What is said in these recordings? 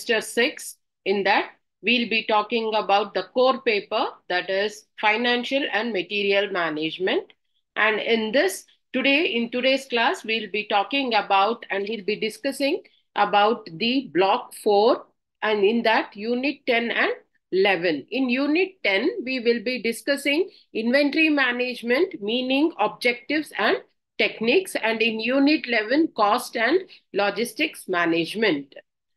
semester 6. In that, we'll be talking about the core paper, that is financial and material management. And in today's class, we'll be talking about and we'll be discussing about the block 4, and in that unit 10 and 11. In unit 10, we will be discussing inventory management, meaning, objectives and techniques, and in unit 11, cost and logistics management.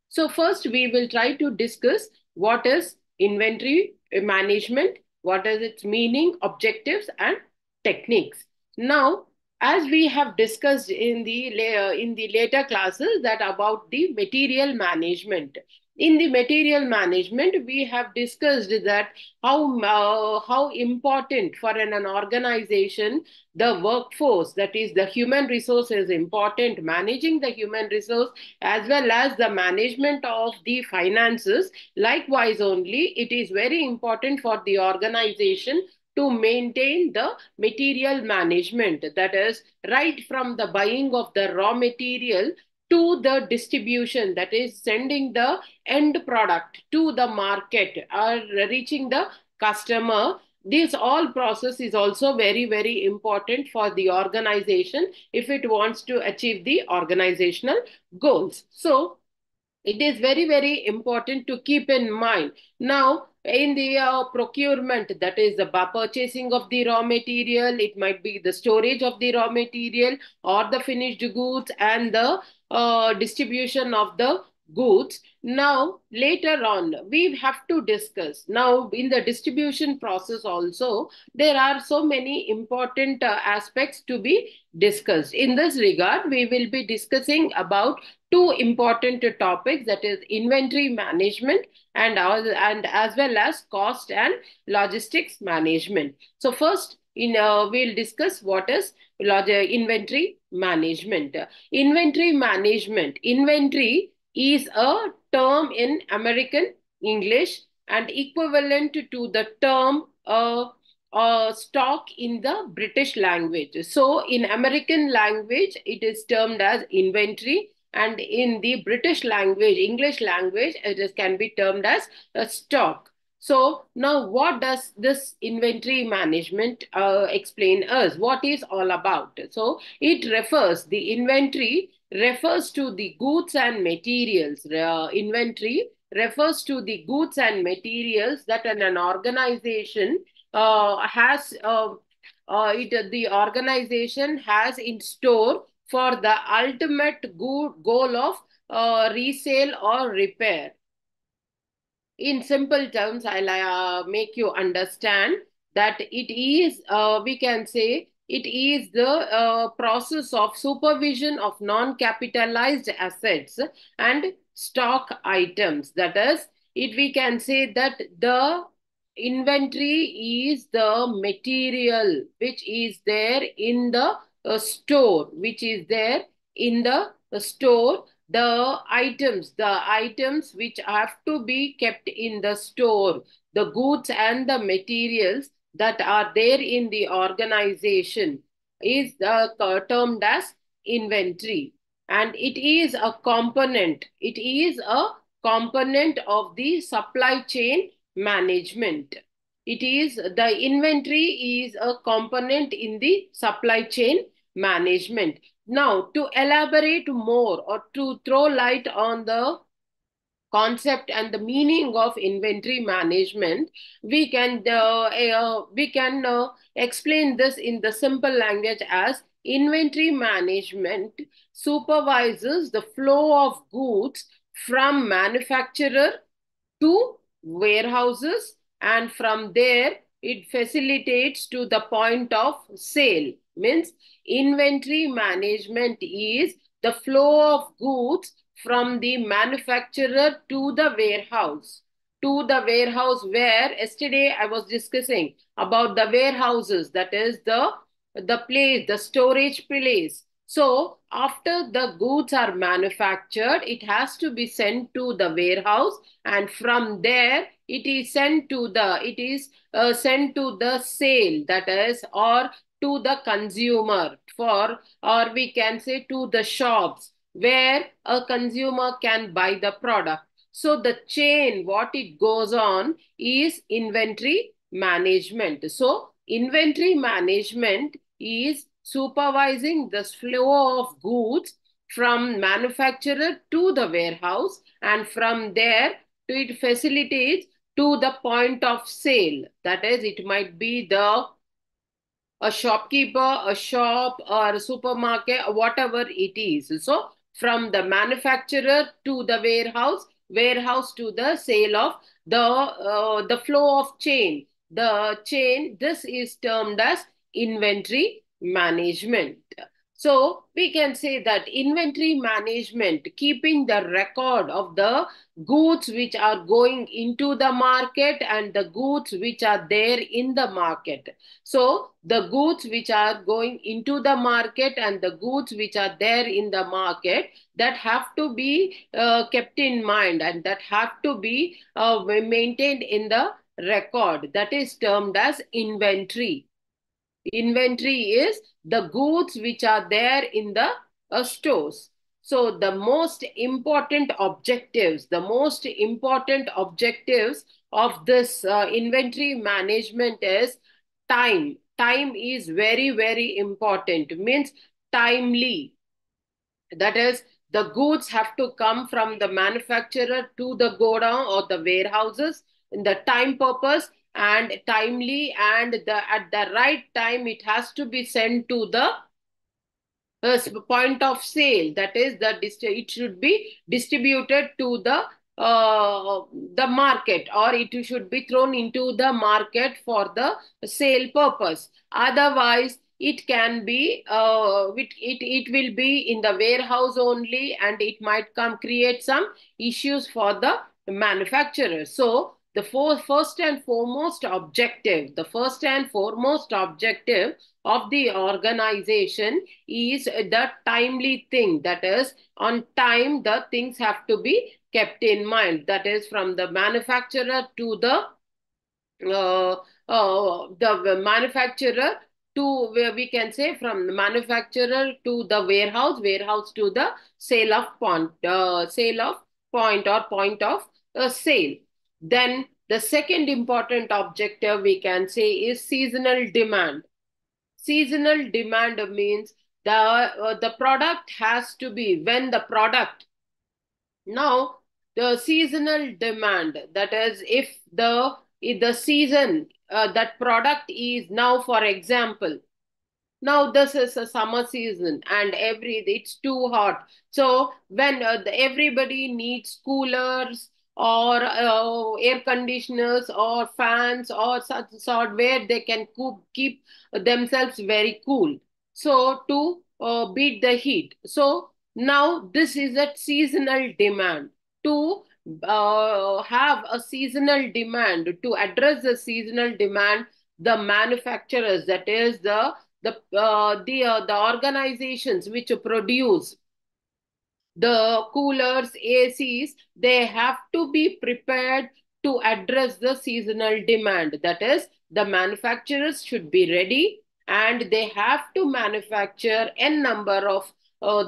So first we will try to discuss what is inventory management, what is its meaning, objectives and techniques. Now, as we have discussed in the later classes that about the material management. In the material management, we have discussed that how important for an organization the workforce, that is the human resource, is important. Managing the human resource as well as the management of the finances. Likewise, only it is very important for the organization to maintain the material management, that is right from the buying of the raw material to the distribution, that is sending the end product to the market or reaching the customer. This all process is also very important for the organization if it wants to achieve the organizational goals. So it is very important to keep in mind. Now, in the procurement, that is the purchasing of the raw material, it might be the storage of the raw material or the finished goods, and the distribution of the goods. Now, later on, we have to discuss. Now, in the distribution process also, there are so many important aspects to be discussed. In this regard, we will be discussing about two important topics, that is inventory management and as well as cost and logistics management. So first we'll discuss what is inventory management. Inventory is a term in American English and equivalent to the term stock in the British language. So in American language it is termed as inventory, and in the British language, English language, can be termed as a stock. So now what does this inventory management explain us? What is all about? So the inventory refers to the goods and materials. Inventory refers to the goods and materials that an organization the organization has in store for the ultimate goal of resale or repair. In simple terms, I'll make you understand that it is, we can say, it is the process of supervision of non-capitalized assets and stock items. That is, we can say that the inventory is the material which is there in the store, which is there in the store, the items which have to be kept in the store, the goods and the materials that are there in the organization is termed as inventory, and it is a component of the supply chain management. The inventory is a component in the supply chain management. Now, to elaborate more or to throw light on the concept and the meaning of inventory management, we can explain this in the simple language as inventory management supervises the flow of goods from manufacturer to warehouses, and from there it facilitates to the point of sale. Means inventory management is the flow of goods from the manufacturer to the warehouse. Where yesterday I was discussing about the warehouses, that is the storage place. So after the goods are manufactured, it has to be sent to the warehouse, and from there it is sent to the sale, that is, or to the consumer, or we can say to the shops where a consumer can buy the product. So the chain, what it goes on is inventory management. So inventory management is supervising the flow of goods from manufacturer to the warehouse, and from there to it facilitates to the point of sale. That is, it might be the a shopkeeper, a shop, or a supermarket, or whatever it is. So, from the manufacturer to the warehouse, warehouse to the sale of the flow of chain. The chain, this is termed as inventory management. So, we can say that inventory management, keeping the record of the goods which are going into the market and the goods which are there in the market. So the goods which are going into the market and the goods which are there in the market, that have to be kept in mind, and that have to be maintained in the record. That is termed as inventory. Inventory is the goods which are there in the stores. So the most important objectives of this inventory management is time. Time is very, very important. Means timely. That is, the goods have to come from the manufacturer to the godown or the warehouses in the time purpose and timely, and at the right time it has to be sent to the point of sale. That is, it should be distributed to the market, or it should be thrown into the market for the sale purpose. Otherwise it can be it will be in the warehouse only, and it might come create some issues for the manufacturer. So the first and foremost objective of the organization is the timely thing. That is, on time the things have to be kept in mind. That is, from the manufacturer to uh, the manufacturer to, where we can say, from the manufacturer to the warehouse, warehouse to the sale of point, or point of sale. Then the second important objective we can say is seasonal demand. Seasonal demand means the product has to be when the product. Now the seasonal demand, that is, if the season that product is now, for example, now this is a summer season and it's too hot. So when everybody needs coolers or air conditioners or fans or such sort, where they can keep themselves very cool, so to beat the heat. So now this is a seasonal demand. To have a seasonal demand, to address the seasonal demand, the manufacturers, that is the organizations which produce the coolers, ACs, they have to be prepared to address the seasonal demand. That is, the manufacturers should be ready, and they have to manufacture n number of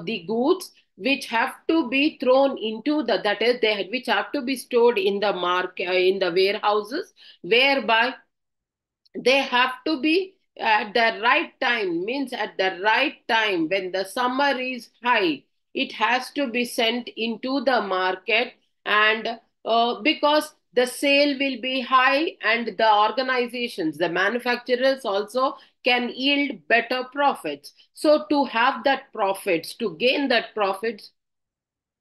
the goods which have to be thrown into that is, which have to be stored in the market, in the warehouses, whereby they have to be at the right time. Means at the right time, when the summer is high, it has to be sent into the market. And because the sale will be high, and the organizations, the manufacturers also can yield better profits. So to have that profits, to gain that profits,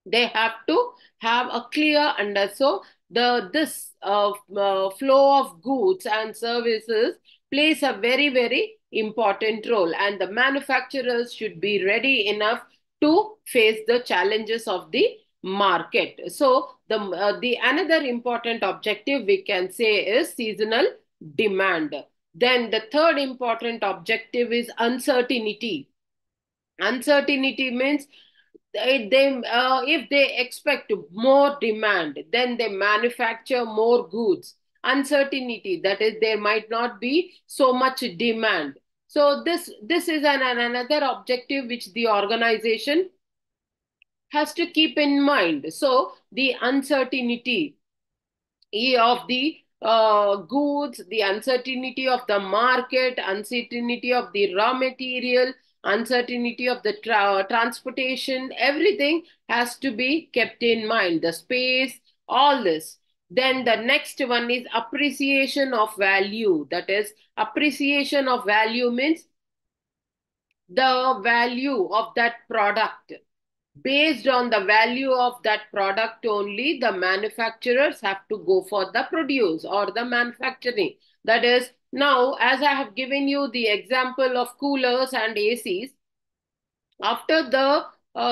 they have to have a clear under. So the this flow of goods and services plays a very, very important role, and the manufacturers should be ready enough to face the challenges of the market. So the another important objective we can say is seasonal demand. Then the third important objective is uncertainty. Uncertainty means if they expect more demand, then they manufacture more goods. Uncertainty, that is, there might not be so much demand. So this is another objective which the organization has to keep in mind. So the uncertainty of the goods, the uncertainty of the market, uncertainty of the raw material, uncertainty of the transportation, everything has to be kept in mind. The space, all this. Then the next one is appreciation of value. That is, appreciation of value means the value of that product. Based on the value of that product only, the manufacturers have to go for the produce or the manufacturing. That is, now as I have given you the example of coolers and ACs, after the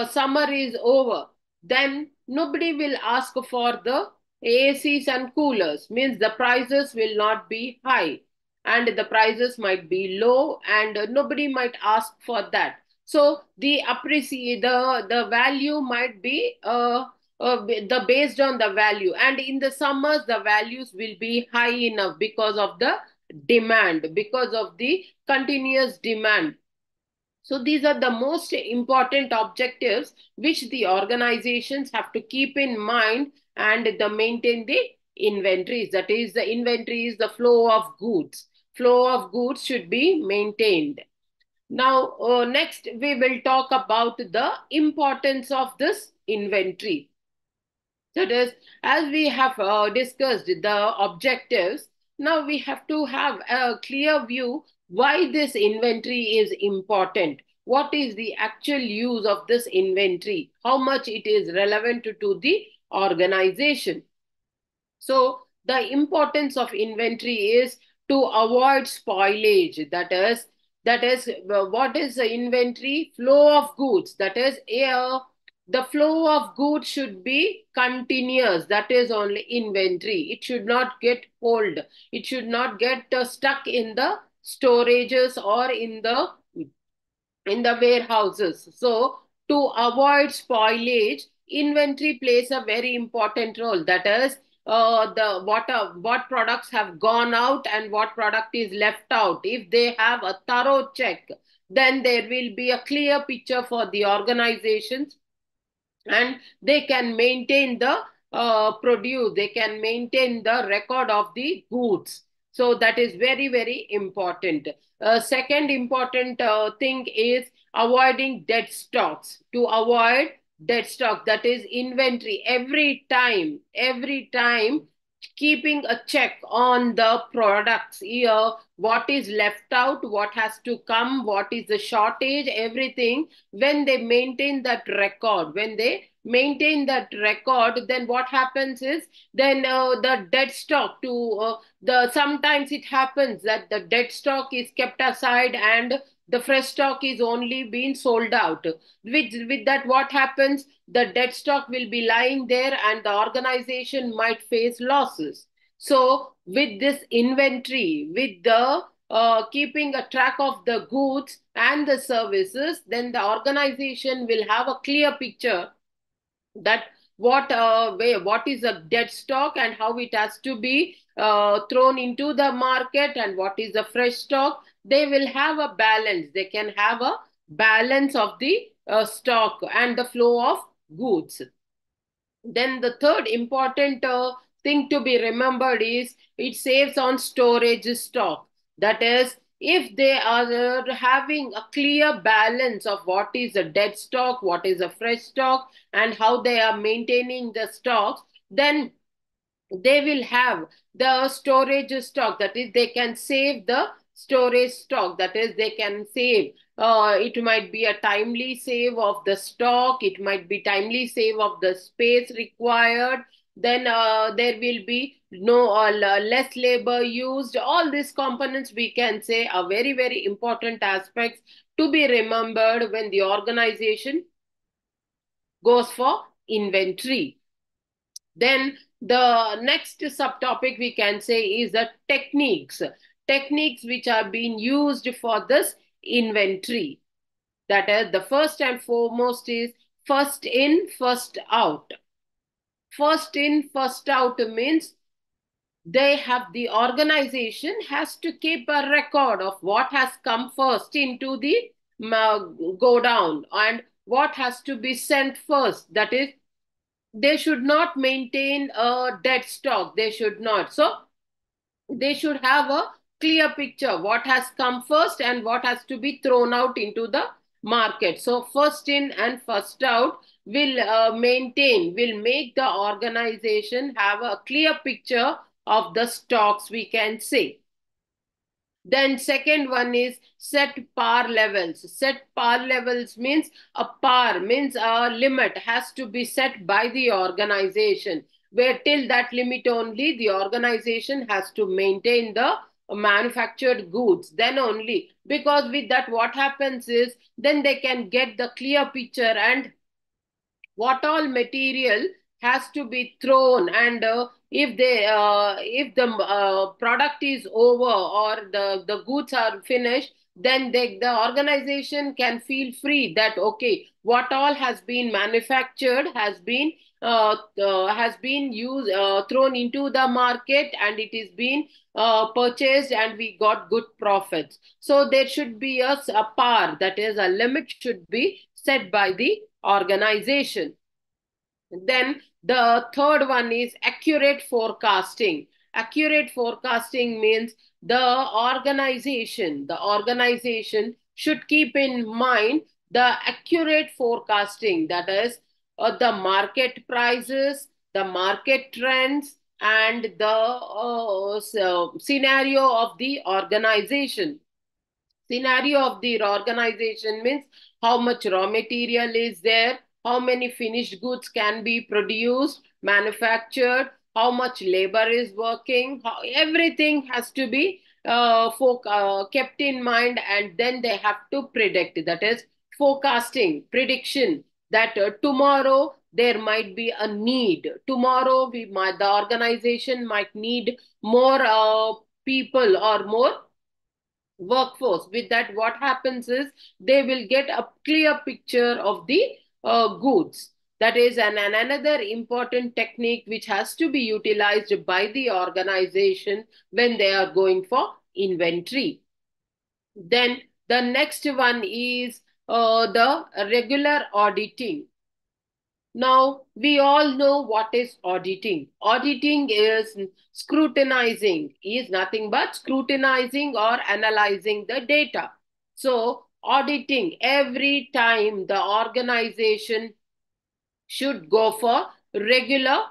summer is over, then nobody will ask for the ACs and coolers. Means the prices will not be high and the prices might be low, and nobody might ask for that. So the appreciate the value might be the based on the value, and in the summers the values will be high enough because of the demand, because of the continuous demand. So these are the most important objectives which the organizations have to keep in mind, and the maintain the inventories. That is, the inventory is the flow of goods. Flow of goods should be maintained. Now, next we will talk about the importance of this inventory. That is, as we have discussed the objectives, now we have to have a clear view why this inventory is important. What is the actual use of this inventory? How much it is relevant to the organization? So the importance of inventory is to avoid spoilage. That is what is the inventory? Flow of goods. That is, the flow of goods should be continuous. That is only inventory. It should not get hold. It should not get stuck in the storages or in the warehouses. So, to avoid spoilage, inventory plays a very important role. That is, the what products have gone out and what product is left out. If they have a thorough check, then there will be a clear picture for the organizations, and they can maintain the produce, they can maintain the record of the goods. So that is very, very important. Second important thing is avoiding dead stocks. To avoid dead stock, that is inventory, every time keeping a check on the products here, what is left out, what has to come, what is the shortage, everything. When they maintain that record, then what happens is, then the dead stock to the sometimes it happens that the dead stock is kept aside and the fresh stock is only being sold out. With that, what happens? The dead stock will be lying there and the organization might face losses. So with this inventory, with the keeping a track of the goods and the services, then the organization will have a clear picture that what is a dead stock and how it has to be thrown into the market, and what is the fresh stock. They will have a balance. They can have a balance of the stock and the flow of goods. Then the third important thing to be remembered is it saves on storage stock. That is, if they are having a clear balance of what is a dead stock, what is a fresh stock, and how they are maintaining the stocks, then they will have the storage stock. That is, they can save the storage stock. That is, they can save, it might be a timely save of the stock, it might be timely save of the space required. Then there will be no less labor used. All these components, we can say, are very, very important aspects to be remembered when the organization goes for inventory. Then the next subtopic we can say is the techniques. Techniques which are being used for this inventory. That is, the first and foremost is first in, first out. First in, first out means the organization has to keep a record of what has come first into the go down, and what has to be sent first. That is, they should not maintain a dead stock. They should not. So they should have a clear picture what has come first and what has to be thrown out into the market. So first in and first out will make the organization have a clear picture of the stocks, we can say. Then second one is set par levels. Set par levels means a par means a limit has to be set by the organization, where till that limit only the organization has to maintain the manufactured goods. Then only, because with that what happens is then they can get the clear picture and what all material has to be thrown, and if the product is over or the goods are finished, then the organization can feel free that okay, what all has been manufactured has been used thrown into the market, and it is been purchased and we got good profits. So there should be a par, that is a limit should be set by the organization. Then the third one is accurate forecasting. Accurate forecasting means the organization should keep in mind the accurate forecasting, that is the market prices, the market trends, and the scenario of the organization. Scenario of the organization means how much raw material is there, how many finished goods can be produced, manufactured, how much labor is working, everything has to be kept in mind, and then they have to predict. That is forecasting, prediction, that tomorrow there might be a need. Tomorrow the organization might need more people or more workforce. With that what happens is they will get a clear picture of the goods. That is another important technique which has to be utilized by the organization when they are going for inventory. Then the next one is the regular auditing. Now, we all know what is auditing. Auditing is scrutinizing, is nothing but scrutinizing or analyzing the data. So, auditing, every time the organization should go for regular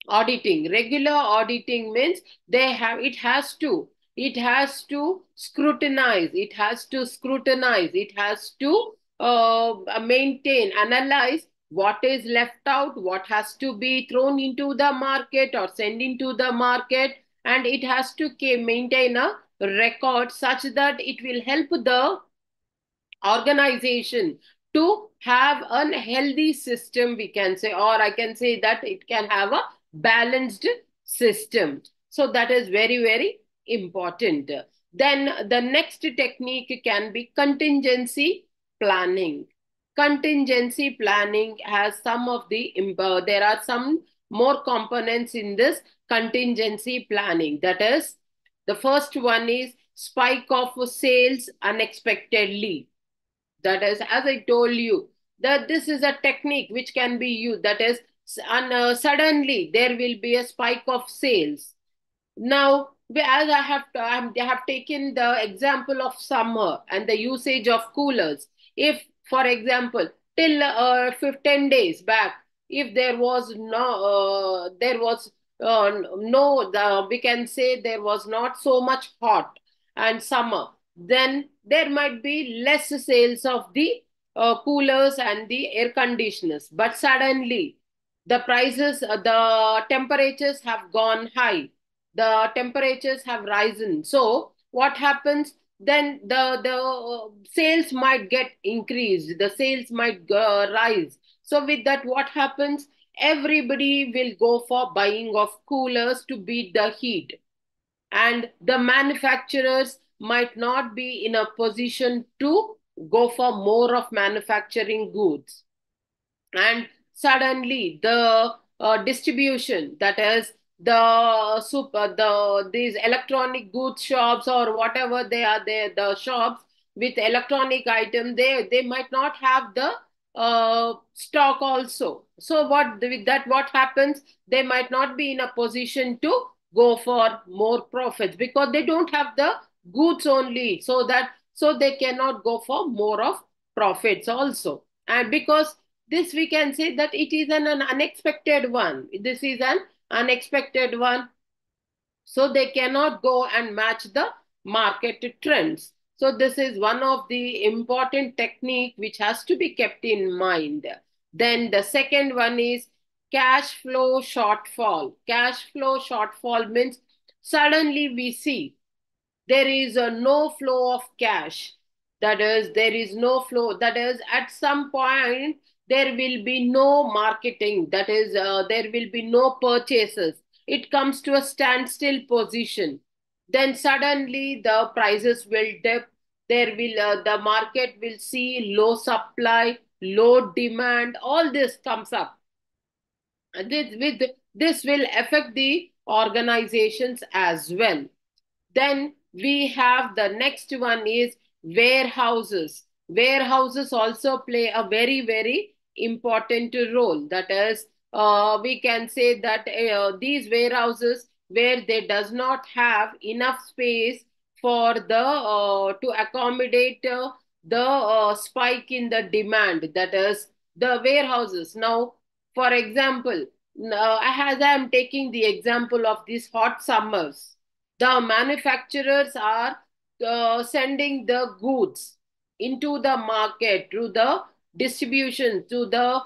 auditing. Regular auditing means it has to scrutinize, it has to maintain, analyze what is left out, what has to be thrown into the market or sent into the market, and it has to maintain a record such that it will help the organization to have a healthy system, we can say, or I can say that it can have a balanced system. So that is very, very important. Then the next technique can be contingency planning. Contingency planning has some of the, there are some more components in this contingency planning. That is, the first one is spike of sales unexpectedly. That is, as I told you, that this is a technique which can be used. That is, suddenly there will be a spike of sales. Now, as I have taken the example of summer and the usage of coolers. If, for example, till 15 days back, if there was no, we can say there was not so much hot and summer, then there might be less sales of the coolers and the air conditioners. But suddenly, the prices, the temperatures have gone high, the temperatures have risen. So what happens then? The sales might get increased, the sales might rise. So with that what happens? Everybody will go for buying of coolers to beat the heat, and the manufacturers might not be in a position to go for more of manufacturing goods. And suddenly the distribution, that is these electronic goods shops or whatever they are there, the shops with electronic items, they might not have the stock also. So with that, what happens? They might not be in a position to go for more profits because they don't have the goods only. So they cannot go for more of profits also. And because this we can say that it is an unexpected one. This is an unexpected one, so they cannot go and match the market trends. So this is one of the important technique which has to be kept in mind. Then the second one is cash flow shortfall. Cash flow shortfall means suddenly we see there is a no flow of cash. That is, there is no flow. That is, at some point there will be no marketing. That is, there will be no purchases. It comes to a standstill position. Then suddenly the prices will dip. There will The market will see low supply, low demand. All this comes up. This will affect the organizations as well. Then we have the next one is warehouses. Warehouses also play a very, very important role. That is, we can say that these warehouses where they does not have enough space for the to accommodate the spike in the demand. That is the warehouses. Now, for example, as I am taking the example of these hot summers, the manufacturers are sending the goods into the market through the distribution to the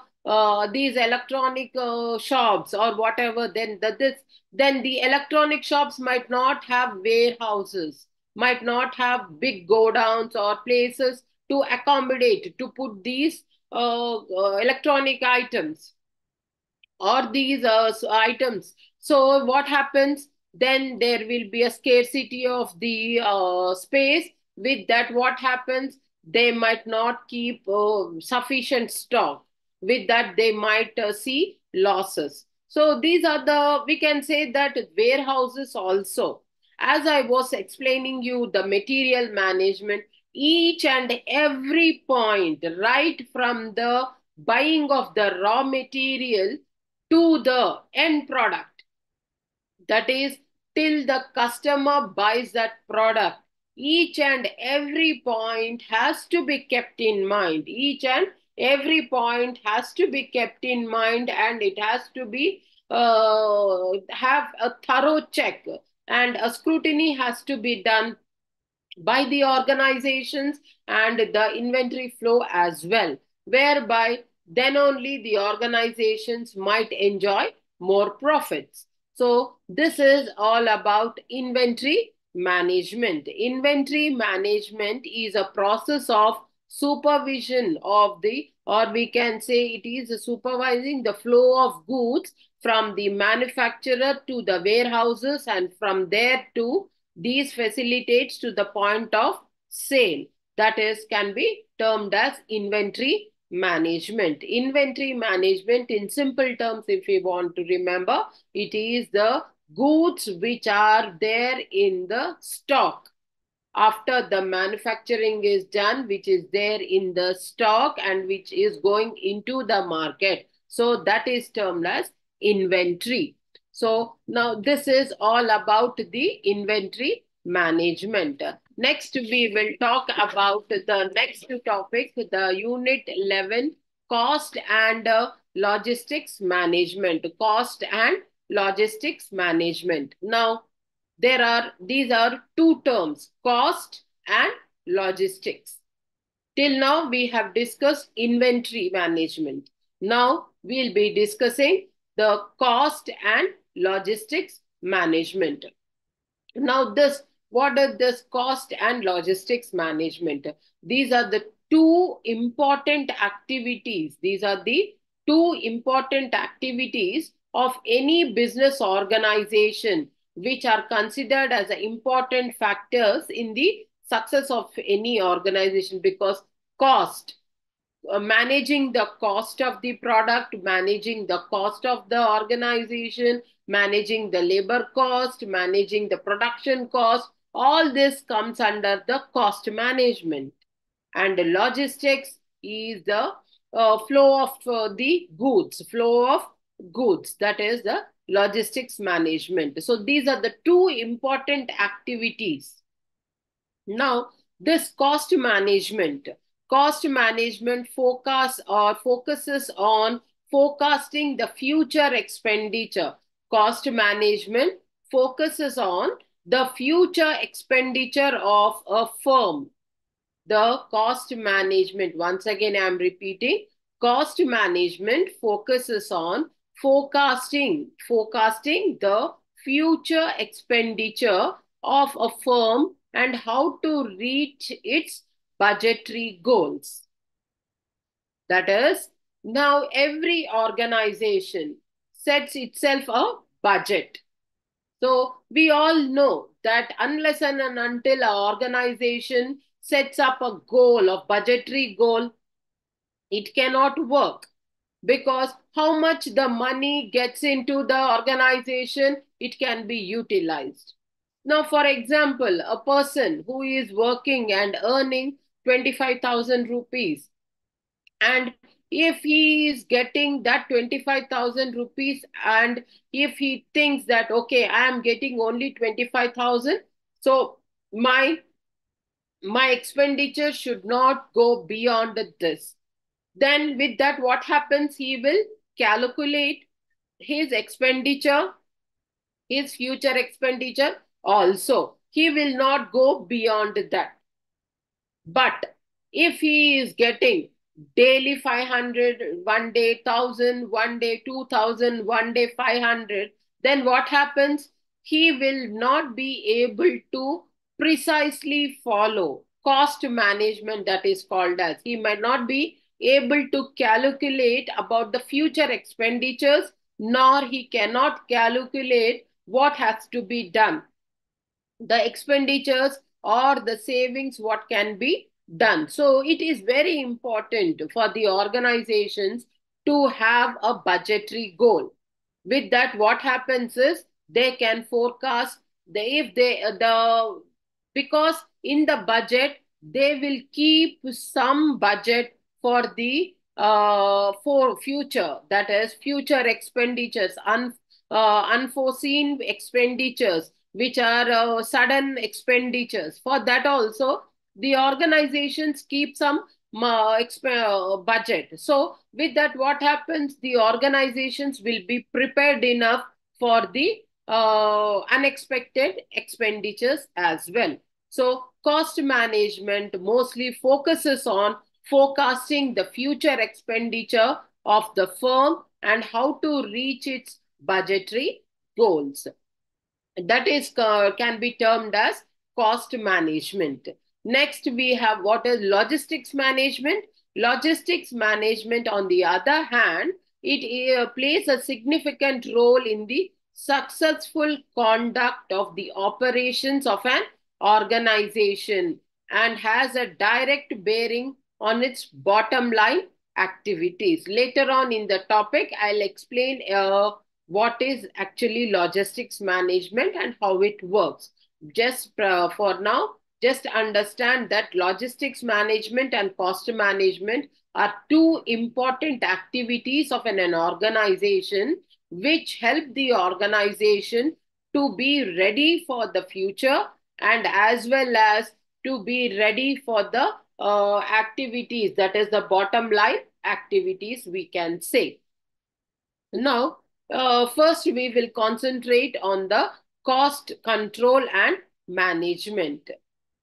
these electronic shops or whatever. Then the electronic shops might not have warehouses, might not have big godowns or places to accommodate to put these electronic items or these items. So what happens? Then there will be a scarcity of the space. With that, what happens? They might not keep sufficient stock. With that, they might see losses. So these are the, we can say that warehouses also. As I was explaining you, the material management, each and every point, right from the buying of the raw material to the end product, that is till the customer buys that product, each and every point has to be kept in mind. Each and every point has to be kept in mind, and it has to be have a thorough check, and a scrutiny has to be done by the organizations and the inventory flow as well, whereby then only the organizations might enjoy more profits. So, this is all about inventory management. Inventory management is a process of supervision of the, or we can say it is supervising the flow of goods from the manufacturer to the warehouses, and from there to these facilitates to the point of sale. That is, can be termed as inventory management. Inventory management, in simple terms, if we want to remember, it is the goods which are there in the stock after the manufacturing is done, which is there in the stock and which is going into the market. So that is termed as inventory. So now this is all about the inventory management. Next, we will talk about the next topic, the unit 11, cost and logistics management. Cost and logistics management. Now, these are two terms, cost and logistics. Till now we have discussed inventory management. Now we'll be discussing the cost and logistics management. Now, what is this cost and logistics management? These are the two important activities. These are the two important activities of any business organization which are considered as important factors in the success of any organization, because cost, managing the cost of the product, managing the cost of the organization, managing the labor cost, managing the production cost, all this comes under the cost management. And the logistics is the flow of goods, that is the logistics management. So these are the two important activities. Now, this cost management focuses on forecasting the future expenditure. Cost management focuses on the future expenditure of a firm. The cost management, once again I am repeating, cost management focuses on forecasting the future expenditure of a firm and how to reach its budgetary goals. That is, now every organization sets itself a budget. So we all know that unless and until our organization sets up a goal, a budgetary goal, it cannot work, because how much the money gets into the organization, it can be utilized. Now, for example, a person who is working and earning 25,000 rupees, and if he is getting that 25,000 rupees, and if he thinks that, okay, I am getting only 25,000, so my expenditure should not go beyond this, then with that what happens, he will calculate his expenditure, his future expenditure also. He will not go beyond that. But if he is getting daily 500, one day 1,000, one day 2,000, one day 500, then what happens? He will not be able to precisely follow cost management, that is called as. He might not be able to calculate about the future expenditures, nor he cannot calculate what has to be done, the expenditures or the savings, what can be done. So it is very important for the organizations to have a budgetary goal. With that, what happens is they can forecast the if they the because in the budget they will keep some budget for future, that is future expenditures, unforeseen expenditures, which are sudden expenditures. For that also, the organizations keep some budget. So with that, what happens? The organizations will be prepared enough for the unexpected expenditures as well. So cost management mostly focuses on forecasting the future expenditure of the firm and how to reach its budgetary goals. That is can be termed as cost management. Next, we have what is logistics management. Logistics management, on the other hand, it plays a significant role in the successful conduct of the operations of an organization and has a direct bearing on its bottom line activities. Later on in the topic, I'll explain what is actually logistics management and how it works. Just for now, just understand that logistics management and cost management are two important activities of an organization which help the organization to be ready for the future and as well as to be ready for the activities, that is the bottom line activities, we can say. Now, first we will concentrate on the cost control and management.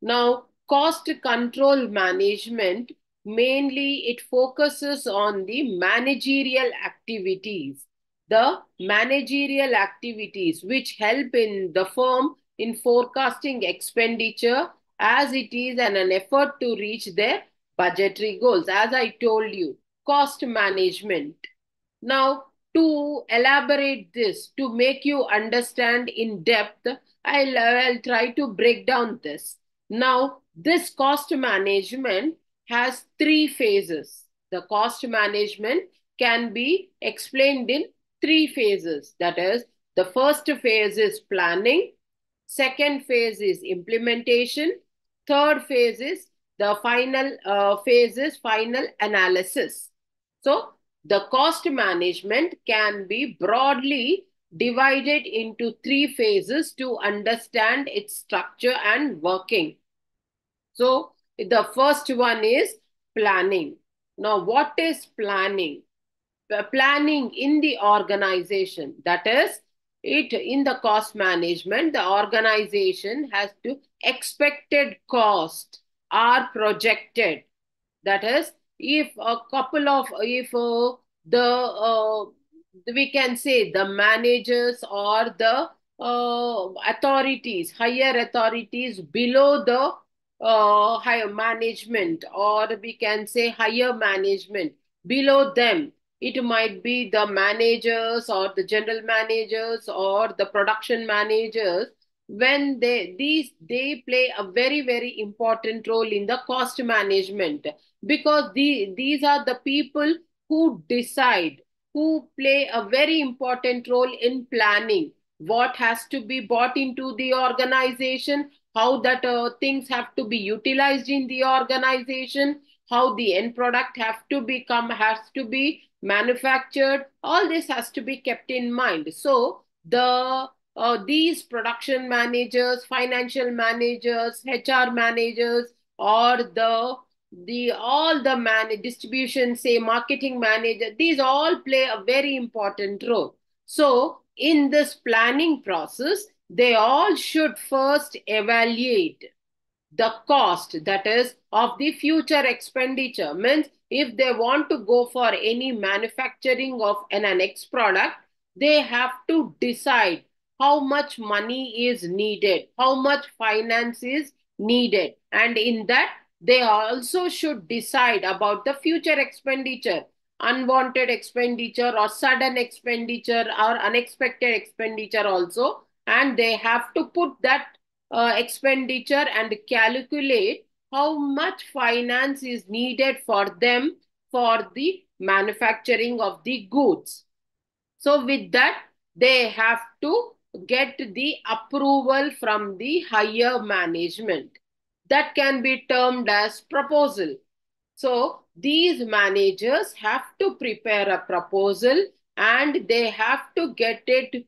Now, cost control management, mainly it focuses on the managerial activities. The managerial activities which help in the firm in forecasting expenditure as it is an effort to reach their budgetary goals. As I told you, cost management. Now, to elaborate this, to make you understand in depth, I'll try to break down this. Now, this cost management has three phases. The cost management can be explained in three phases. That is, the first phase is planning, second phase is implementation, third phase is the final phase is final analysis. So the cost management can be broadly divided into three phases to understand its structure and working. So the first one is planning. Now, what is planning? Planning in the organization, that is, it in the cost management, the organization has to expected cost are projected. That is, if a couple of if the we can say the managers or the authorities, higher authorities below the higher management, or we can say higher management below them, it might be the managers or the general managers or the production managers. When they play a very important role in the cost management, because these are the people who decide, who play a very important role in planning what has to be brought into the organization, how that things have to be utilized in the organization, how the end product has to be manufactured. All this has to be kept in mind. So these production managers, financial managers, HR managers, or the all the distribution, say marketing manager, these all play a very important role. So in this planning process, they all should first evaluate the cost, that is of the future expenditure. Means if they want to go for any manufacturing of an next product, they have to decide how much money is needed, how much finance is needed, and in that they also should decide about the future expenditure, unwanted expenditure or sudden expenditure or unexpected expenditure also, and they have to put that expenditure and calculate how much finance is needed for them for the manufacturing of the goods. So with that, they have to get the approval from the higher management. That can be termed as proposal. So these managers have to prepare a proposal and they have to get it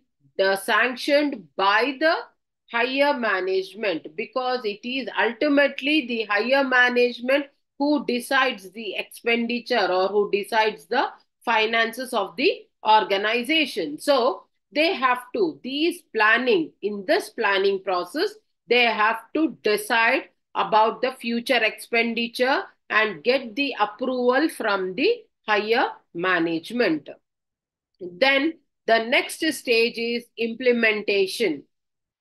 sanctioned by the higher management, because it is ultimately the higher management who decides the expenditure or who decides the finances of the organization. So they have to, in this planning process, they have to decide about the future expenditure and get the approval from the higher management. Then the next stage is implementation.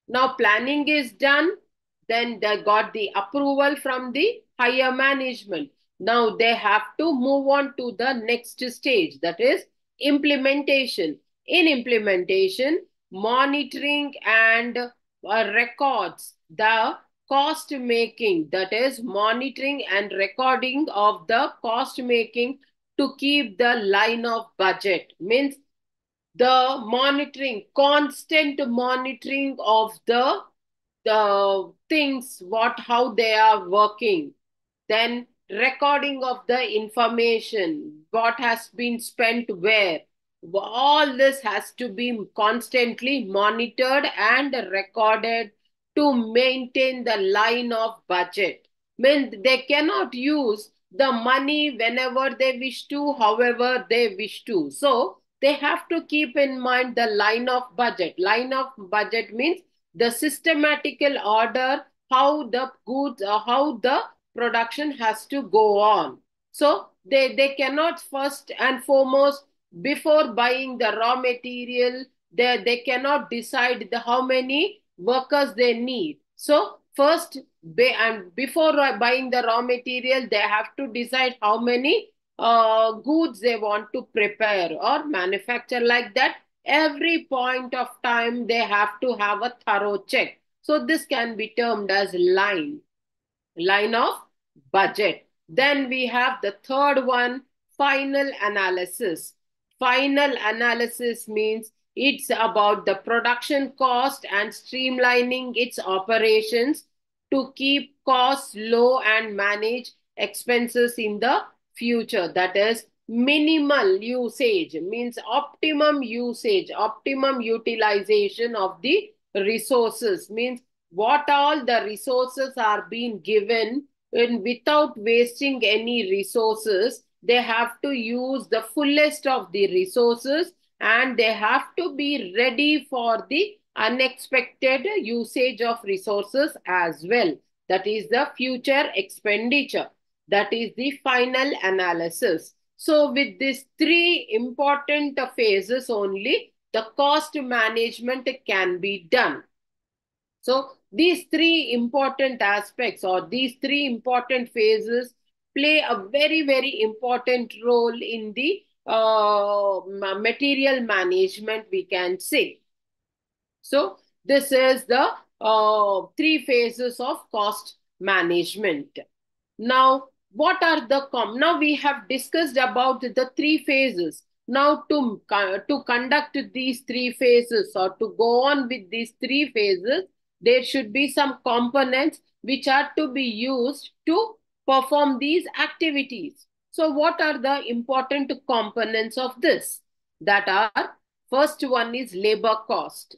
Now planning is done, then they got the approval from the higher management. Now they have to move on to the next stage, that is implementation. In implementation, monitoring and records the cost making, that is monitoring and recording of the cost making to keep the line of budget. Means the monitoring, constant monitoring of the things, what how they are working, then recording of the information, what has been spent where. All this has to be constantly monitored and recorded to maintain the line of budget. Means they cannot use the money whenever they wish to, however they wish to. So they have to keep in mind the line of budget. Line of budget means the systematical order, how the goods, how the production has to go on. So they cannot first and foremost, before buying the raw material, they cannot decide how many workers they need. So first, and before buying the raw material, they have to decide how many goods they want to prepare or manufacture. Like that, every point of time they have to have a thorough check. So this can be termed as line of budget. Then we have the third one, final analysis. Final analysis means it's about the production cost and streamlining its operations to keep costs low and manage expenses in the future. That is minimal usage, means optimum usage, optimum utilization of the resources, means what all the resources are being given, and without wasting any resources, they have to use the fullest of the resources, and they have to be ready for the unexpected usage of resources as well. That is the future expenditure. That is the final analysis. So with these three important phases only, the cost management can be done. So these three important aspects, or these three important phases, play a very, very important role in the material management, we can say. So this is the three phases of cost management. Now, what are the now we have discussed about the three phases. Now, to conduct these three phases, or to go on with these three phases, there should be some components which are to be used to perform these activities. So, what are the important components of this? That are, first one is labor cost.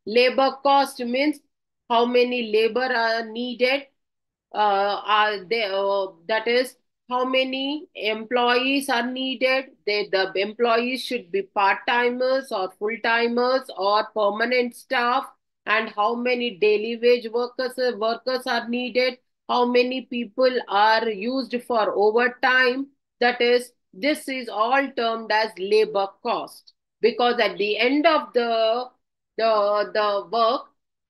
Labor cost means how many labor are needed, are there, that is how many employees are needed. The employees should be part-timers or full-timers or permanent staff, and how many daily wage workers are needed, how many people are used for overtime. That is, this is all termed as labor cost, because at the end of the work,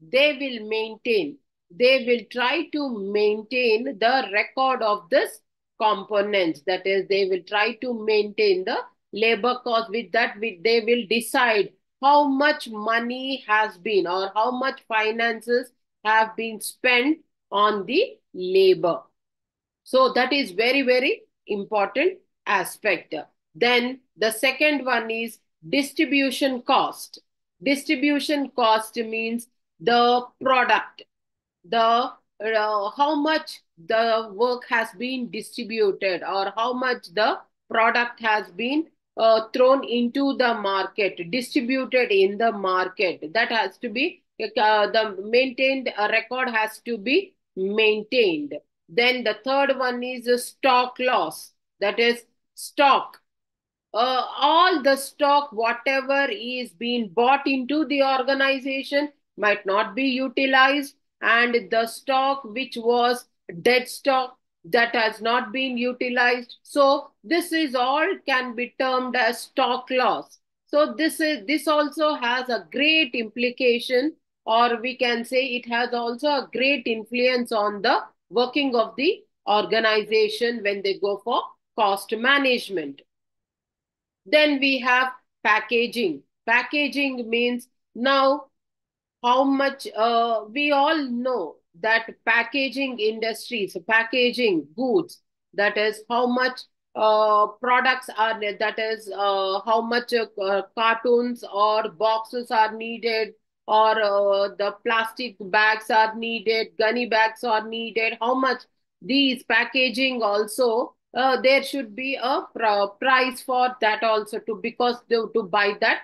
they will maintain, they will try to maintain the record of this components. That is, they will try to maintain the labor cost. With that, they will decide how much money has been, or how much finances have been spent on the labor. So that is very, very important aspect. Then the second one is distribution cost. Distribution cost means the product, the how much the work has been distributed, or how much the product has been thrown into the market, distributed in the market. That has to be the maintained record has to be maintained. Then the third one is stock loss. That is, stock, all the stock, whatever is being bought into the organization, might not be utilized, and the stock which was dead stock, that has not been utilized. So this is all can be termed as stock loss. So this also has a great implication, or we can say it has also a great influence on the working of the organization when they go for cost management. Then we have packaging. Packaging means, now how much, we all know that packaging industries, packaging goods, that is how much products are there, that is how much cartoons or boxes are needed, or the plastic bags are needed, gunny bags are needed, how much these packaging also, there should be a price for that also, to because to buy that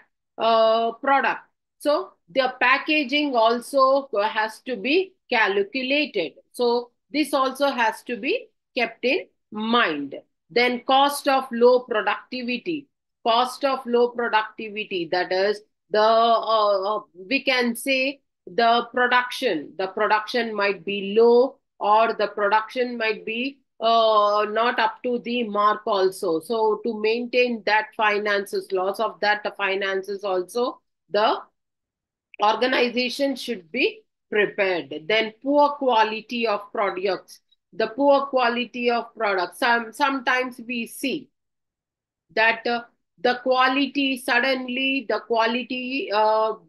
product. So the packaging also has to be calculated. So this also has to be kept in mind. Then cost of low productivity. Cost of low productivity, that is the we can say the production. The production might be low, or the production might be not up to the mark also. So to maintain that finances, loss of that finances also, the organization should be prepared. Then poor quality of products. The poor quality of products. Sometimes we see that the quality, suddenly the quality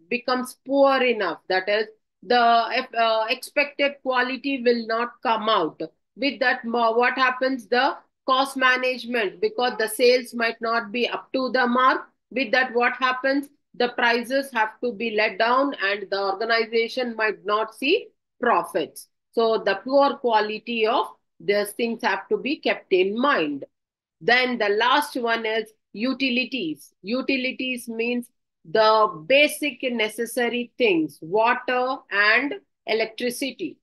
becomes poor enough. That is, the expected quality will not come out. With that, what happens? The cost management, because the sales might not be up to the mark. With that, what happens? The prices have to be let down, and the organization might not see profits. So the poor quality of these things have to be kept in mind. Then the last one is utilities. Utilities means the basic necessary things, water and electricity,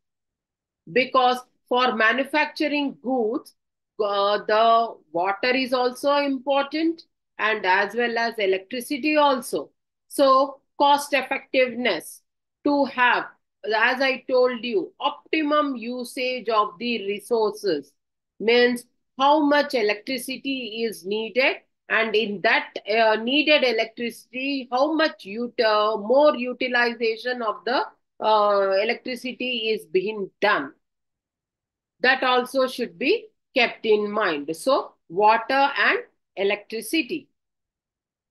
because for manufacturing goods, the water is also important, and as well as electricity also. So cost effectiveness to have, as I told you, optimum usage of the resources means how much electricity is needed, and in that needed electricity, how much more utilization of the electricity is being done. That also should be kept in mind. So, water and electricity,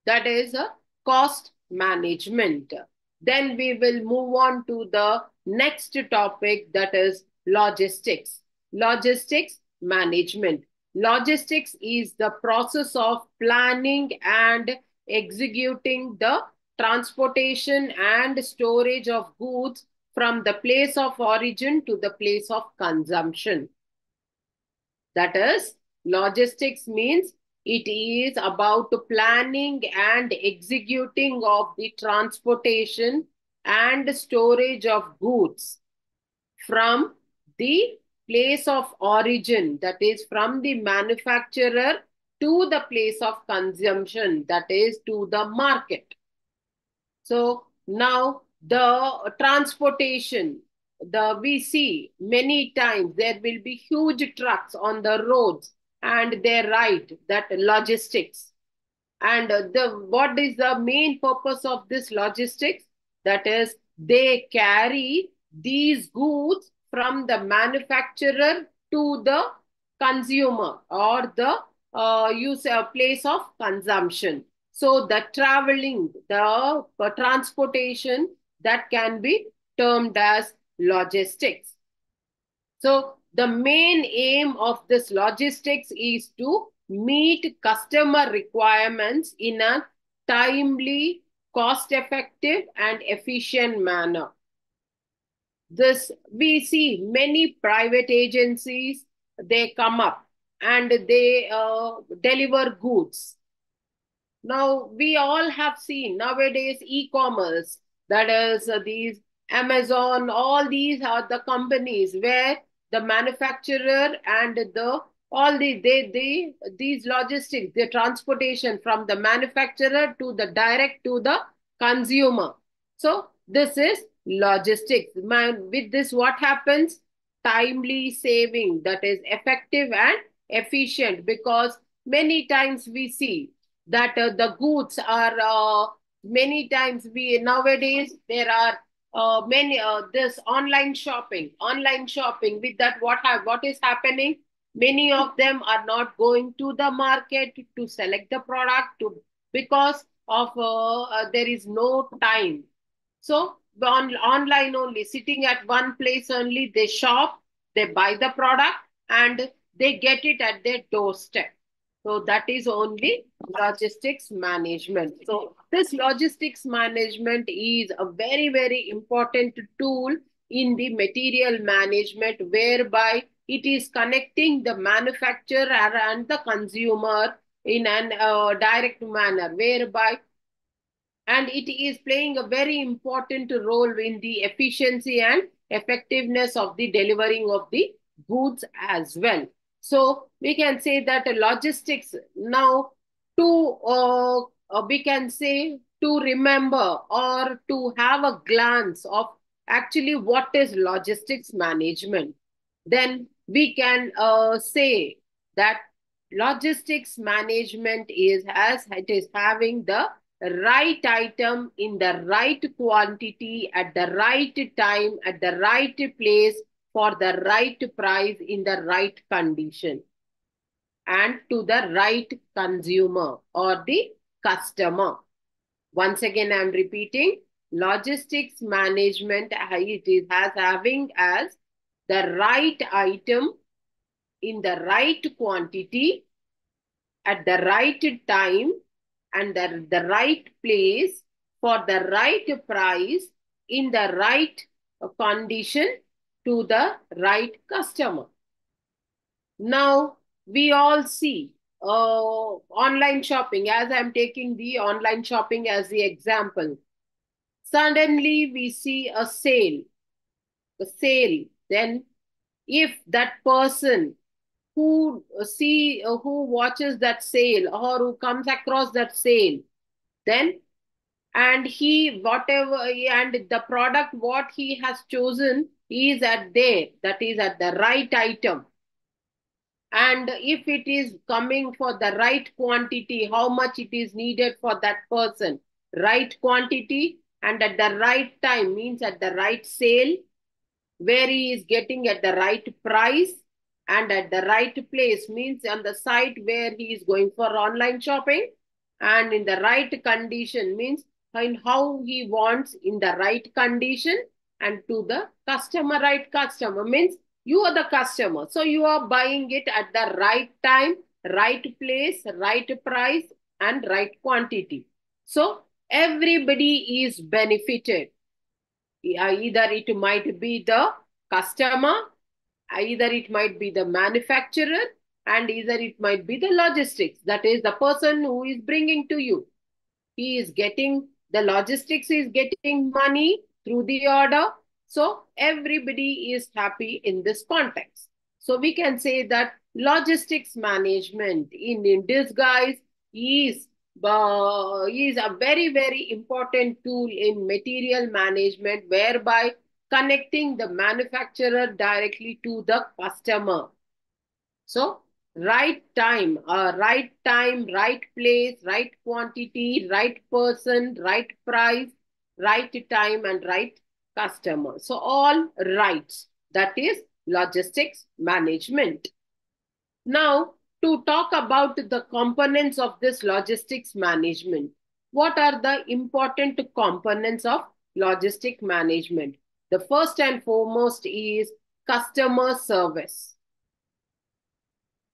that is a cost management. Then we will move on to the next topic, that is logistics. Logistics management. Logistics is the process of planning and executing the transportation and storage of goods from the place of origin to the place of consumption. That is, logistics means it is about planning and executing of the transportation and storage of goods from the place of origin, that is from the manufacturer to the place of consumption, that is to the market. So now the transportation, the we see many times there will be huge trucks on the roads and they ride that logistics. And the what is the main purpose of this logistics? That is, they carry these goods from the manufacturer to the consumer or the place of consumption. So the traveling, the transportation, that can be termed as logistics. So the main aim of this logistics is to meet customer requirements in a timely, cost-effective, and efficient manner. This we see many private agencies, they come up and they deliver goods. Now, we all have seen nowadays e-commerce, that is these Amazon, all these are the companies where the manufacturer and the all these logistics, the transportation from the manufacturer to the direct to the consumer. So this is logistics. With this, what happens? Timely saving, that is effective and efficient, because many times we see that the goods are many times we nowadays there are many this online shopping. With that, what is happening, many of them are not going to the market to select the product to, because of there is no time. So online only, sitting at one place only, they shop, they buy the product, and they get it at their doorstep. So that is only logistics management. So this logistics management is a very, very important tool in the material management, whereby it is connecting the manufacturer and the consumer in an direct manner, whereby, and it is playing a very important role in the efficiency and effectiveness of the delivering of the goods as well. So we can say that logistics now, to we can say, to remember or to have a glance of actually what is logistics management, then we can say that logistics management is as it is having the right item in the right quantity at the right time at the right place for the right price in the right condition and to the right consumer or the customer. Once again, I am repeating, logistics management, it is as having as the right item in the right quantity at the right time and the right place for the right price in the right condition to the right customer. Now, we all see online shopping, as I'm taking the online shopping as the example, suddenly we see a sale. Then if that person who watches that sale or who comes across that sale, then and he whatever and the product what he has chosen is at there, that is at the right item, and if it is coming for the right quantity, how much it is needed for that person, right quantity and at the right time, means at the right sale, where he is getting at the right price and at the right place, means on the site where he is going for online shopping, and in the right condition, means in how he wants, in the right condition, and to the customer, right customer, means you are the customer, so you are buying it at the right time, right place, right price and right quantity. So everybody is benefited. Either it might be the customer, either it might be the manufacturer, and either it might be the logistics, that is the person who is bringing to you. He is getting, the logistics is getting money through the order. So everybody is happy in this context. So we can say that logistics management in disguise is is a very, very important tool in material management, whereby connecting the manufacturer directly to the customer. So, right time, right place, right quantity, right person, right price, right time, and right customer. So, all rights. That is logistics management. Now, to talk about the components of this logistics management, what are the important components of logistic management? The first and foremost is customer service.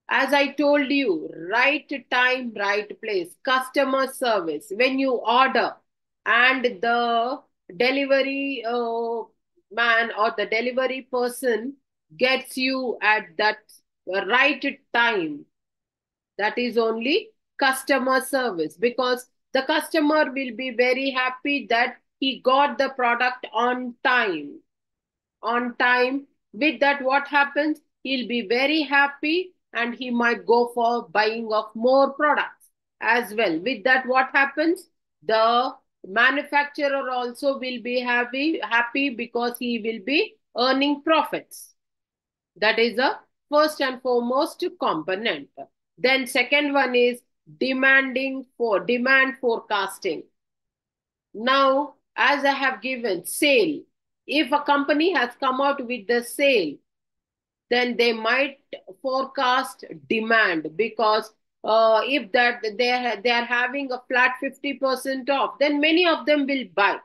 As I told you, right time, right place, customer service. When you order and the delivery man or the delivery person gets you at that right time, that is only customer service, because the customer will be very happy that he got the product on time. On time, with that what happens, he'll be very happy and he might go for buying of more products as well. With that what happens, the manufacturer also will be happy because he will be earning profits. That is a first and foremost component. Then second one is demand forecasting. Now, as I have given sale, if a company has come out with the sale, then they might forecast demand, because if that they are having a flat 50% off, then many of them will buy.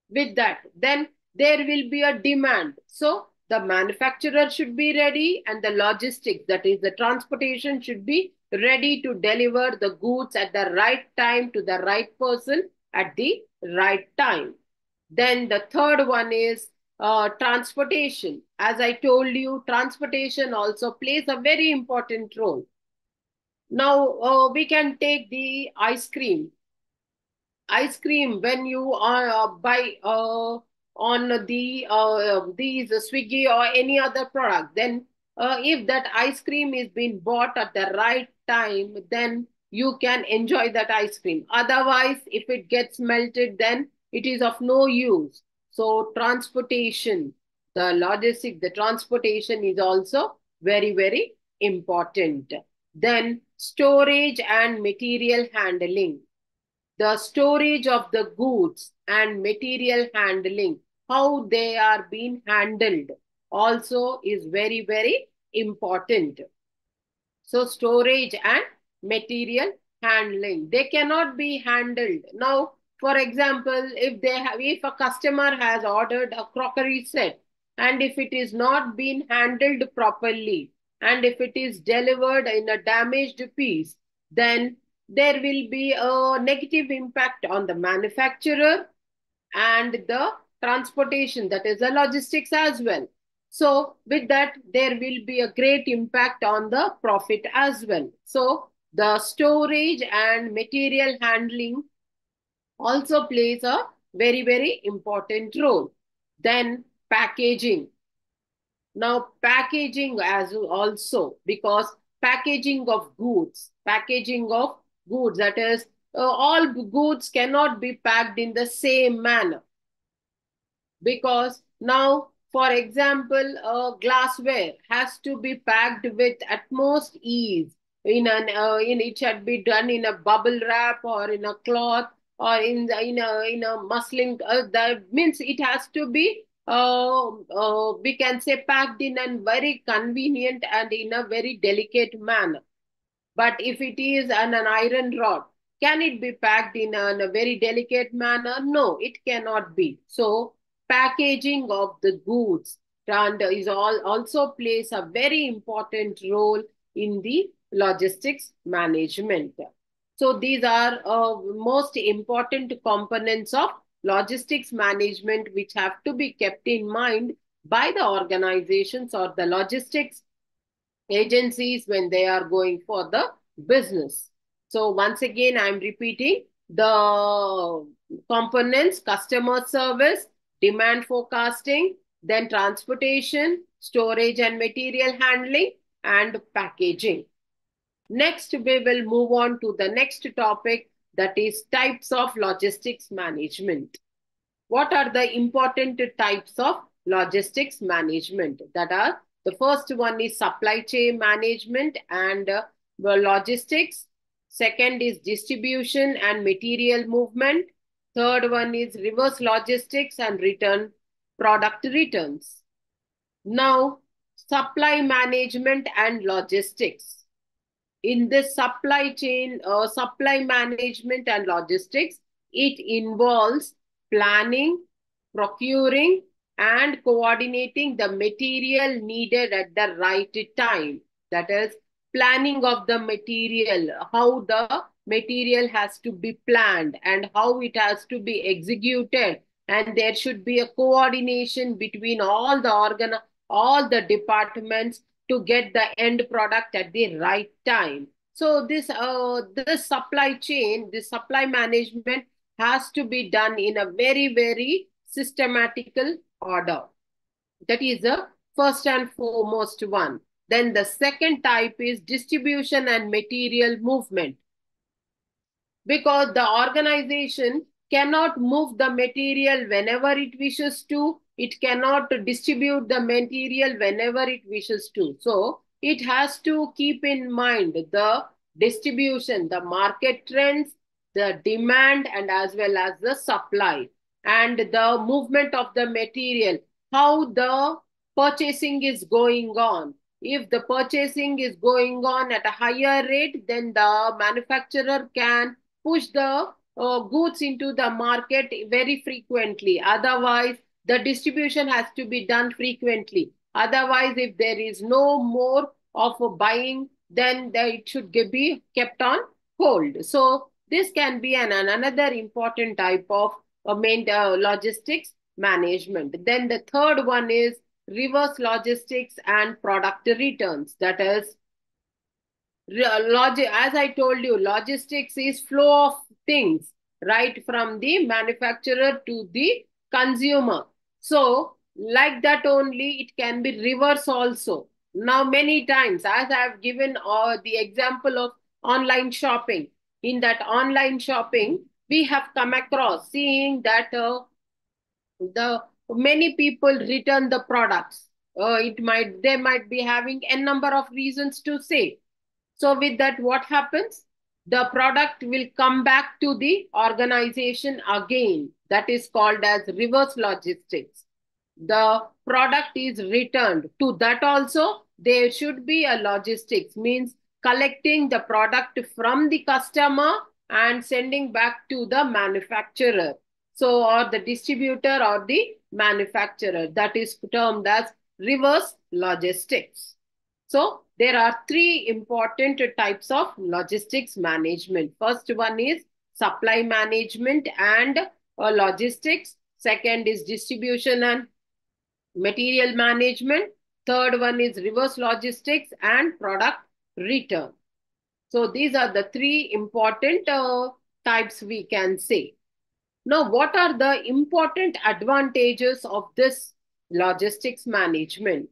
With that, then there will be a demand. So the manufacturer should be ready, and the logistics, that is the transportation, should be ready to deliver the goods at the right time to the right person at the right time. Then the third one is transportation. As I told you, transportation also plays a very important role. Now we can take the ice cream. When you buy on these Swiggy or any other product, then if that ice cream is being bought at the right time, then you can enjoy that ice cream. Otherwise, if it gets melted, then it is of no use. So transportation, the logistic, the transportation is also very, very important. Then storage and material handling, the storage of the goods and material handling, how they are being handled, also is very, very important. So storage and material handling, they cannot be handled. Now, for example, if a customer has ordered a crockery set, and if it is not being handled properly, and if it is delivered in a damaged piece, then there will be a negative impact on the manufacturer and the transportation, that is the logistics as well. So with that, there will be a great impact on the profit as well. So the storage and material handling also plays a very, very important role. Then packaging. Now packaging as also, because packaging of goods, that is, all goods cannot be packed in the same manner, because now, for example, glassware has to be packed with utmost ease. In it should be done in a bubble wrap or in a cloth or in a muslin. That means it has to be, we can say, packed in a very convenient and in a very delicate manner. But if it is an iron rod, can it be packed in a very delicate manner? No, it cannot be. So, packaging of the goods and also plays a very important role in the logistics management. So, these are most important components of logistics management which have to be kept in mind by the organizations or the logistics agencies when they are going for the business. So once again, I'm repeating the components: customer service, demand forecasting, then transportation, storage and material handling, and packaging. Next, we will move on to the next topic, that is types of logistics management. What are the important types of logistics management? That are, the first one is supply chain management and logistics. Second is distribution and material movement. Third one is reverse logistics and product returns. Now, supply management and logistics. In this supply management and logistics, it involves planning, procuring, and coordinating the material needed at the right time. That is, planning of the material, how the material has to be planned and how it has to be executed. And there should be a coordination between all the departments to get the end product at the right time. So this supply chain, this supply management has to be done in a very, very systematical order. That is the first and foremost one. Then the second type is distribution and material movement, because the organization cannot move the material whenever it wishes to. It cannot distribute the material whenever it wishes to. So it has to keep in mind the distribution, the market trends, the demand, and as well as the supply, and the movement of the material, how the purchasing is going on. If the purchasing is going on at a higher rate, then the manufacturer can push the goods into the market very frequently. Otherwise, the distribution has to be done frequently. Otherwise, if there is no more of a buying, then it should be kept on hold. So this can be another important type of logistics management. Then the third one is reverse logistics and product returns. That is, as I told you, logistics is flow of things right from the manufacturer to the consumer. So, like that only, it can be reverse also. Now, many times, as I have given the example of online shopping, in that online shopping, we have come across seeing that the many people return the products. They might be having a number of reasons to say. So with that, what happens? The product will come back to the organization again. That is called as reverse logistics. The product is returned. To that also, there should be a logistics, means collecting the product from the customer and sending back to the manufacturer. So, or the distributor or the manufacturer. That is termed as reverse logistics. So there are three important types of logistics management. First one is supply management and logistics. Second is distribution and material management. Third one is reverse logistics and product return. So these are the three important types we can say. Now, what are the important advantages of this logistics management?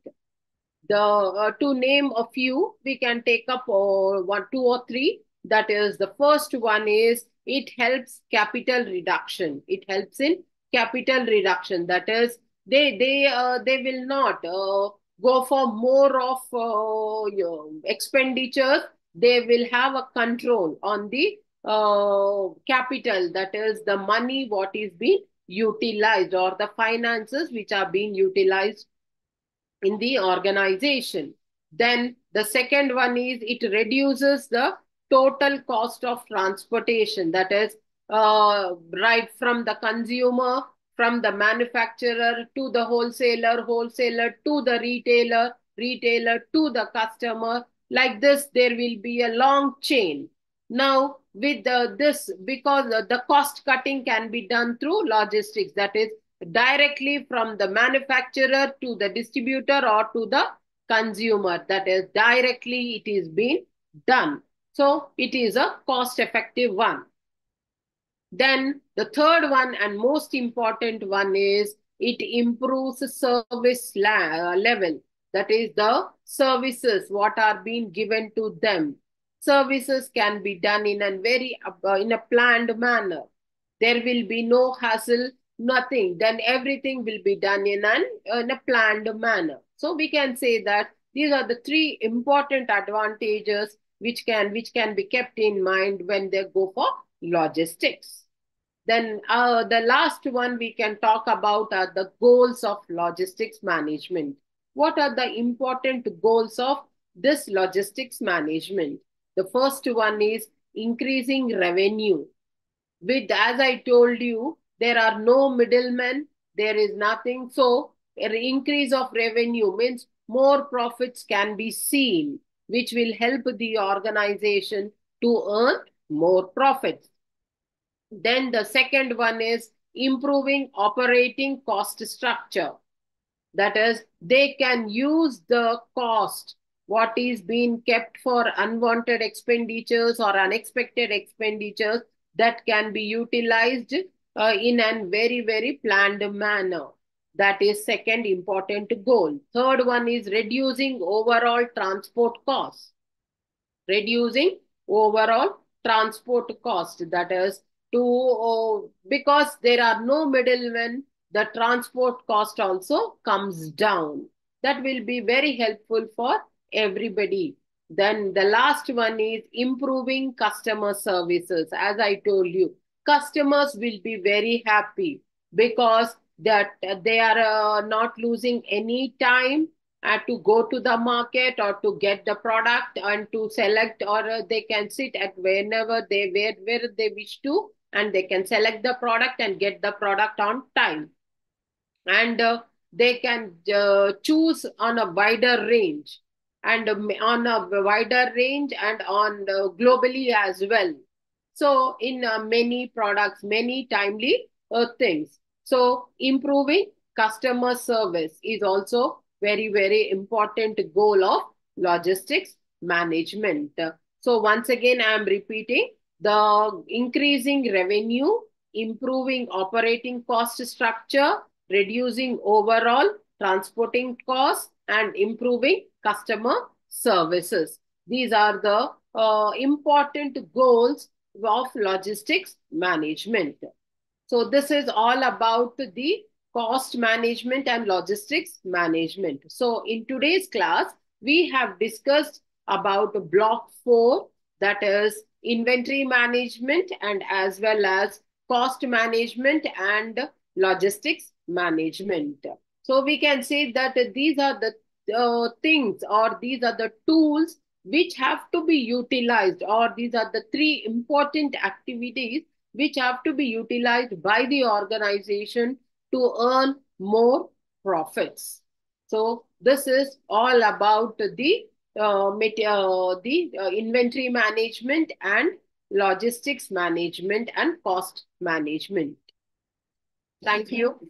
To name a few, we can take up one, two, or three. That is, the first one is it helps capital reduction. It helps in capital reduction. That is, they will not go for more of expenditures. They will have a control on the capital. That is the money what is being utilized, or the finances which are being utilized in the organization. Then the second one is it reduces the total cost of transportation. That is, right from the consumer, from the manufacturer to the wholesaler, wholesaler to the retailer, retailer to the customer. Like this, there will be a long chain. Now, with this, because the cost cutting can be done through logistics, that is directly from the manufacturer to the distributor or to the consumer. That is directly it is being done. So it is a cost effective one. Then the third one and most important one is it improves service level. That is the services what are being given to them. Services can be done in a in a planned manner. There will be no hassle, nothing. Then everything will be done in a planned manner. So we can say that these are the three important advantages which can be kept in mind when they go for logistics. Then the last one we can talk about are the goals of logistics management. What are the important goals of this logistics management? The first one is increasing revenue. With, as I told you, there are no middlemen, there is nothing. So an increase of revenue means more profits can be seen, which will help the organization to earn more profits. Then the second one is improving operating cost structure. That is, they can use the cost, what is being kept for unwanted expenditures or unexpected expenditures, that can be utilized in a very, very planned manner. That is second important goal. Third one is reducing overall transport costs. Reducing overall transport cost. That is to because there are no middlemen, the transport cost also comes down. That will be very helpful for everybody. Then the last one is improving customer services. As I told you, customers will be very happy because that they are not losing any time to go to the market or to get the product and to select, or they can sit at whenever where they wish to, and they can select the product and get the product on time. And they can choose on a wider range, and on a wider range and on globally as well. So in many products, many timely things. So improving customer service is also very, very important goal of logistics management. So once again, I am repeating the increasing revenue, improving operating cost structure, reducing overall transporting costs, and improving customer services. These are the important goals of logistics management. So this is all about the cost management and logistics management. So in today's class, we have discussed about block 4, that is inventory management, and as well as cost management and logistics management. So we can say that these are the things, or these are the tools which have to be utilized, or these are the three important activities which have to be utilized by the organization to earn more profits. So this is all about the inventory management and logistics management and cost management. Thank you.